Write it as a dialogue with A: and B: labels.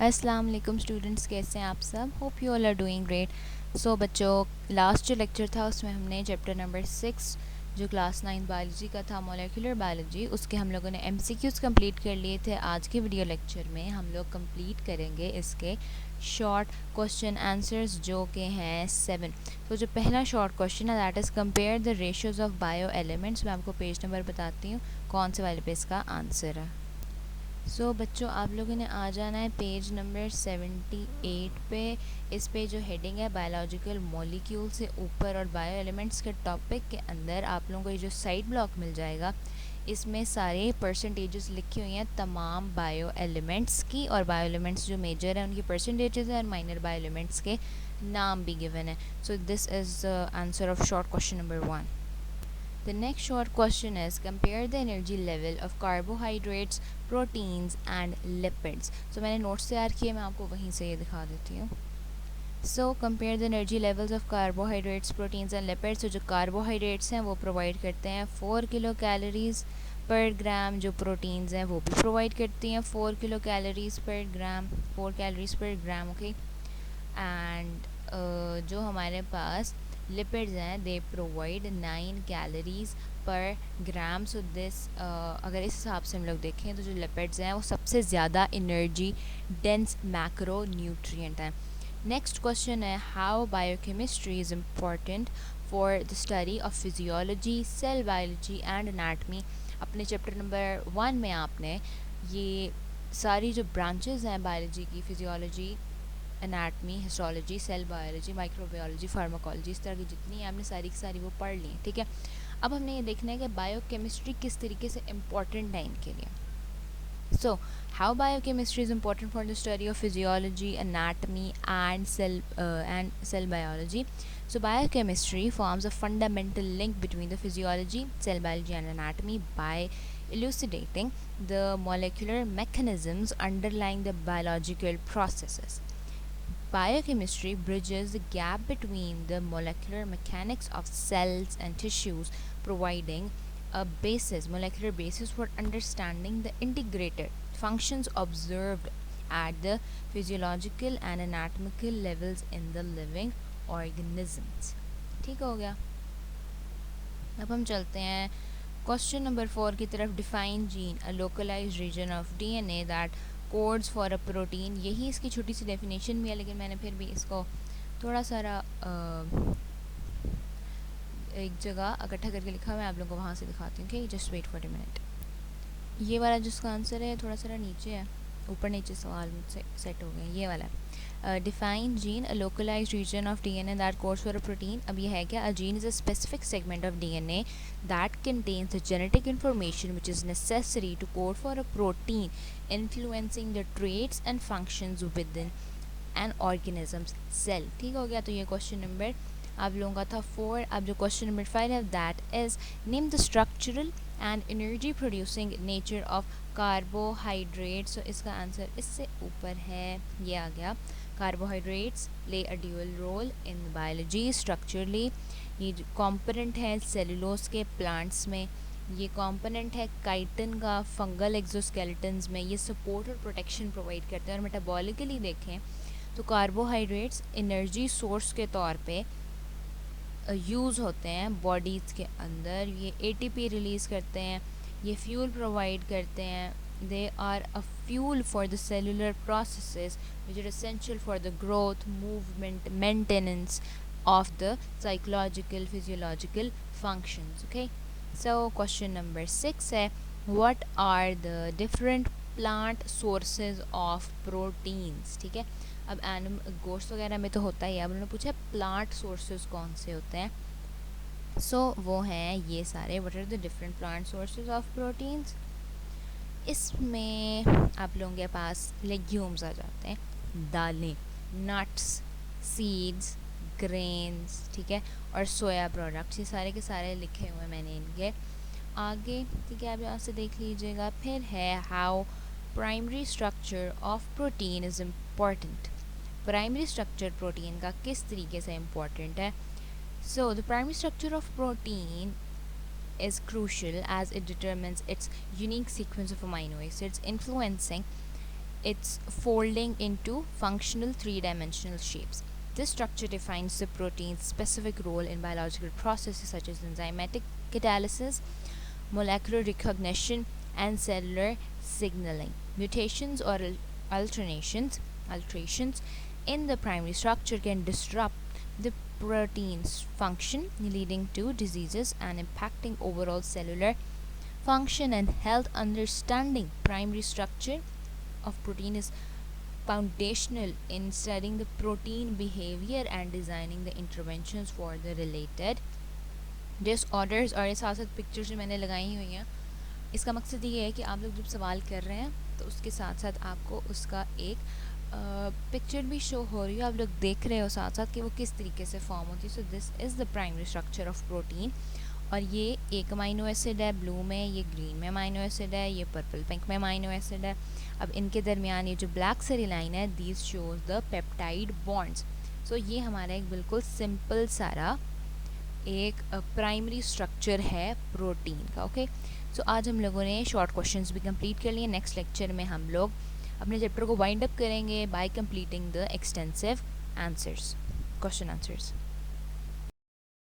A: अस्सलाम वालेकुम स्टूडेंट्स, कैसे हैं आप सब? Hope you all are doing great. So बच्चों, लास्ट जो लेक्चर था उसमें हमने चैप्टर नंबर 6 जो क्लास 9 बायोलॉजी का था, मोलेकुलर बायोलॉजी, उसके हम लोगों ने एमसीक्यूज़ कंप्लीट कर लिए थे। आज के वीडियो लेक्चर में हम लोग कंप्लीट करेंगे इसके शॉर्ट क्वेश्चन आंसर्स जो के हैं 7। तो जो पहला शॉर्ट क्वेश्चन है that is compare the ratios of bio elements. मैं आपको पेज नंबर बताती हूँ कौन से वाले पे इसका आंसर है। बच्चों, आप लोगों ने आ जाना है पेज नंबर 78 पे। इस पे जो हेडिंग है बायोलॉजिकल मॉलिक्यूल से ऊपर और बायो एलिमेंट्स के टॉपिक के अंदर आप लोगों को ये जो साइड ब्लॉक मिल जाएगा, इसमें सारे परसेंटेजेस लिखी हुई हैं तमाम बायो एलिमेंट्स की, और बायो एलिमेंट्स जो मेजर हैं उनकी परसेंटेजेस हैं और माइनर बायो एलिमेंट्स के नाम भी गिवन है। So this is the answer of short question number 1। The next short question is compare the energy level of carbohydrates, proteins and lipids. So मैंने नोट्स तैयार किए, मैं आपको वहीं से ये दिखा देती हूँ। So compare the energy levels of carbohydrates, proteins and lipids. So जो carbohydrates हैं वो प्रोवाइड करते हैं 4 किलो कैलोरीज पर ग्राम, जो प्रोटीन्स हैं वो भी प्रोवाइड करती हैं 4 किलो कैलोरीज पर ग्राम, 4 कैलोरीज पर ग्राम, ओके। एंड जो हमारे पास लिपिड्स हैं दे प्रोवाइड 9 कैलोरीज पर ग्राम। सो दिस अगर इस हिसाब से हम लोग देखें तो जो लिपिड्स हैं वो सबसे ज़्यादा एनर्जी डेंस मैक्रो न्यूट्रिएंट हैं। नेक्स्ट क्वेश्चन है how biochemistry is important for the study of physiology, cell biology and anatomy. अपने चैप्टर नंबर 1 में आपने ये सारी जो ब्रांचेस हैं बायोलॉजी की, physiology, anatomy, histology, cell biology, microbiology, pharmacology, इस तरह की जितनी है आपने सारी की सारी वो पढ़ ली, ठीक है। अब हमने ये देखना है कि बायोकेमिस्ट्री किस तरीके से इम्पॉर्टेंट है इनके लिए। So, how biochemistry is important for the study of physiology, anatomy, and cell biology. So, biochemistry forms a fundamental link between the physiology, cell biology, and anatomy by elucidating the molecular mechanisms underlying the biological processes. Biochemistry bridges the gap between the molecular mechanics of cells and tissues, providing a molecular basis for understanding the integrated functions observed at the physiological and anatomical levels in the living organisms. ठीक हो गया। अब हम चलते हैं question number 4 की तरफ। Define gene, a localized region of DNA that codes for a protein. यही इसकी छोटी सी डेफिनेशन भी है, लेकिन मैंने फिर भी इसको थोड़ा सारा एक जगह इकट्ठा करके लिखा हुआ है, आप लोगों को वहाँ से दिखाती हूँ। Okay, just wait for a minute. ये वाला जिसका आंसर है थोड़ा सा नीचे है, ऊपर नीचे सवाल मुझसे सेट हो गए। ये वाला define gene, a localize region of DNA that codes for a protein. अब ये है क्या? A gene is a specific segment of DNA that contains the genetic information which is necessary to code for a protein influencing the traits and functions within an organisms cell. ठीक हो गया। तो ये question number आप लोगों का था 4। अब जो क्वेश्चन नंबर 5 है that is name the structural and energy producing nature of carbohydrates. तो इसका आंसर इससे ऊपर है, ये आ गया। Carbohydrates play a dual role in biology structurally. ये जो कॉम्पोनेंट है सेलुलोज के प्लांट्स में, ये कॉम्पोनेंट है काइटिन का फंगल एक्सोस्केलेटन्स में, ये सपोर्ट और प्रोटेक्शन प्रोवाइड करते हैं। और मेटाबॉलिकली देखें तो कार्बोहाइड्रेट्स एनर्जी सोर्स के तौर पे यूज़ होते हैं बॉडीज़ के अंदर। ये एटीपी रिलीज़ करते हैं, ये फ्यूल प्रोवाइड करते हैं। They are a fuel for the cellular processes which are essential for the growth, movement, maintenance of the psychological physiological functions. Okay, so question number 6 है what are the different plant sources of proteins. ठीक है, अब गोश्त वगैरह में तो होता ही है, अब उन्होंने पूछा प्लांट सोर्सेज कौन से होते हैं। वो हैं ये सारे। What are the different plant sources of proteins. इसमें आप लोगों के पास लेग्यूम्स आ जाते हैं, दालें, नट्स, सीड्स, ग्रेन्स, ठीक है, और सोया प्रोडक्ट्स। ये सारे के सारे लिखे हुए हैं मैंने इनके आगे, ठीक है, आप यहाँ से देख लीजिएगा। फिर है how primary structure of protein is important. Primary structure protein का किस तरीके से इम्पॉर्टेंट है। So the primary structure of protein is crucial as it determines its unique sequence of amino acids influencing its folding into functional three-dimensional shapes. This structure defines the protein's specific role in biological processes such as enzymatic catalysis, molecular recognition, and cellular signaling. Mutations or alterations in the primary structure can disrupt the protein's function, leading to diseases and impacting overall cellular function and health. Understanding primary structure of protein is foundational in studying the protein behavior and designing the interventions for the related disorders. और ये साथ साथ pictures जो मैंने लगाई हुई हैं, इसका मकसद ये है कि आप लोग जब सवाल कर रहे हैं तो उसके साथ साथ आपको उसका एक पिक्चर भी शो हो रही है, आप लोग देख रहे हो साथ साथ कि वो किस तरीके से फॉर्म होती है. So this is the primary structure of protein. और ये एक अमाइनो एसिड है ब्लू में, ये ग्रीन में अमाइनो एसिड है, ये पर्पल पिंक में अमाइनो एसिड है. अब इनके दरमियान ये जो ब्लैक सारी लाइन है, these shows the peptide bonds. So ये हमारा एक बिल्कुल सिंपल सारा एक प्राइमरी स्ट्रक्चर है प्रोटीन का. ओके, सो आज हम लोगों ने शॉर्ट क्वेश्चंस भी कंप्लीट कर लिए. नेक्स्ट लेक्चर में हम लोग अपने चैप्टर को वाइंड अप करेंगे bye completing the extensive answers, question answers.